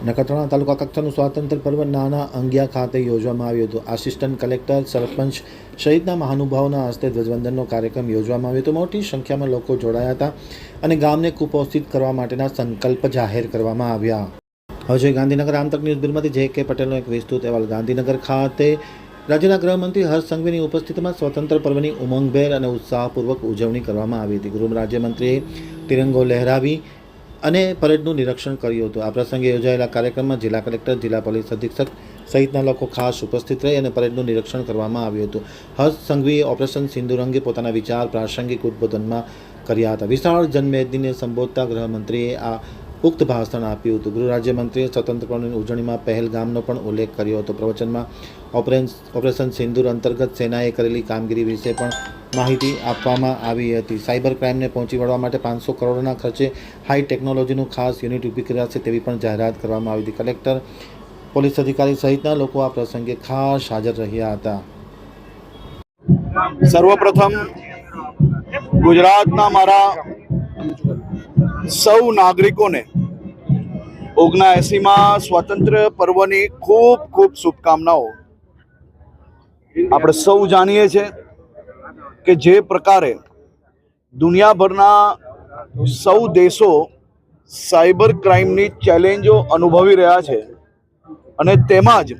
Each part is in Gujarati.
નખત્રાણા તાલુકા કક્ષાનું સ્વાતંત્ર્ય પર્વ નાના અંગિયા ખાતે યોજવામાં આવ્યું હતું। આસિસ્ટન્ટ કલેક્ટર, સરપંચ સહિતના મહાનુભાવોના હસ્તે ધ્વજવંદનનો કાર્યક્રમ યોજવામાં આવ્યો હતો। મોટી સંખ્યામાં લોકો જોડાયા હતા અને ગામને કુપોષિત કરવા માટેના સંકલ્પ જાહેર કરવામાં આવ્યા। હવે જોઈએ ગાંધીનગર આમતક ન્યૂઝ બ્યુરોમાંથી જે કે પટેલનો એક વિસ્તૃત અહેવાલ। ગાંધીનગર ખાતે રાજ્યના ગૃહમંત્રી હર્ષ સંઘવીની ઉપસ્થિતિમાં સ્વતંત્ર પર્વની ઉમંગભેર અને ઉત્સાહપૂર્વક ઉજવણી કરવામાં આવી હતી। ગૃહ રાજ્યમંત્રીએ તિરંગો લહેરાવી અને પરેડનું નિરીક્ષણ કર્યું હતું। આ પ્રસંગે યોજાયેલા કાર્યક્રમમાં જિલ્લા કલેક્ટર, જિલ્લા પોલીસ અધિક્ષક સહિતના લોકો ખાસ ઉપસ્થિત રહી અને પરેડનું નિરીક્ષણ કરવામાં આવ્યું હતું। હર્ષ સંઘવીએ ઓપરેશન સિંદૂર અંગે પોતાના વિચાર પ્રાસંગિક ઉદ્બોધનમાં કર્યા હતા। વિશાળ જનમેદનીને સંબોધતા ગૃહમંત્રીએ આ ઉક્ત ભાષણ આપ્યું હતું। ગૃહ રાજ્યમંત્રીએ સ્વતંત્ર પર્વની ઉજવણીમાં પહેલગામનો પણ ઉલ્લેખ કર્યો હતો। પ્રવચનમાં ઓપરેશન સિંદૂર અંતર્ગત સેનાએ કરેલી કામગીરી વિશે પણ માહિતી આપવામાં આવી હતી। સાયબર ક્રાઇમને પહોંચી વળવા માટે 500 કરોડના ખર્ચે હાઈ ટેકનોલોજીનું ખાસ યુનિટ ઊભી કરાશે તેવી પણ જાહેરાત કરવામાં આવી હતી। કલેક્ટર, પોલીસ અધિકારી સહિતના લોકો આ પ્રસંગે ખાસ હાજર રહ્યા હતા। સર્વપ્રથમ ગુજરાતના મારા સૌ નાગરિકોને 79માં સ્વાતંત્ર્ય પર્વની ખૂબ ખૂબ શુભકામનાઓ। આપણે સૌ જાણીએ છીએ કે જે પ્રકારે દુનિયાભરના સૌ દેશો સાયબર ક્રાઇમની ચેલેન્જો અનુભવી રહ્યા છે અને તેમાં જ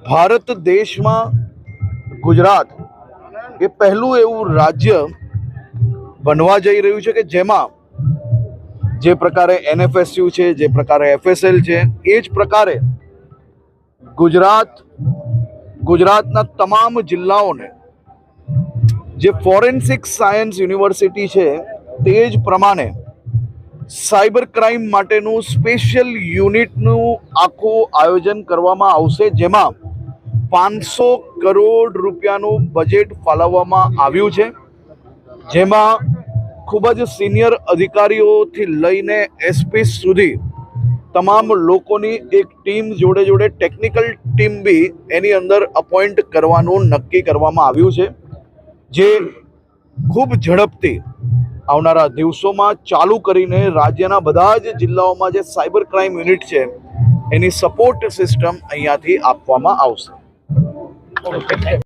ભારત દેશમાં ગુજરાત એ પહેલું એવું રાજ્ય બનવા જઈ રહ્યું છે કે જેમાં જે પ્રકારે NFSU છે, જે પ્રકારે FSL છે, એ જ પ્રકારે ગુજરાતના તમામ જિલ્લાઓને જે ફોરેન્સિક સાયન્સ યુનિવર્સિટી છે તે જ પ્રમાણે સાયબર ક્રાઇમ માટેનું સ્પેશિયલ યુનિટનું આખું આયોજન કરવામાં આવશે, જેમાં 500 કરોડ રૂપિયાનું બજેટ ફાળવવામાં આવ્યું છે, જેમાં ખૂબ જ સિનિયર અધિકારીઓથી લઈને SP સુધી તમામ લોકોની એક ટીમ જોડે ટેકનિકલ ટીમ બી એની અંદર અપોઇન્ટ કરવાનું નક્કી કરવામાં આવ્યું છે, જે ખૂબ ઝડપથી આવનારા દિવસોમાં ચાલુ કરીને રાજ્યના બધા જ જિલ્લાઓમાં જે સાયબર ક્રાઇમ યુનિટ છે એની સપોર્ટ સિસ્ટમ અહીંયાથી આપવામાં આવશે।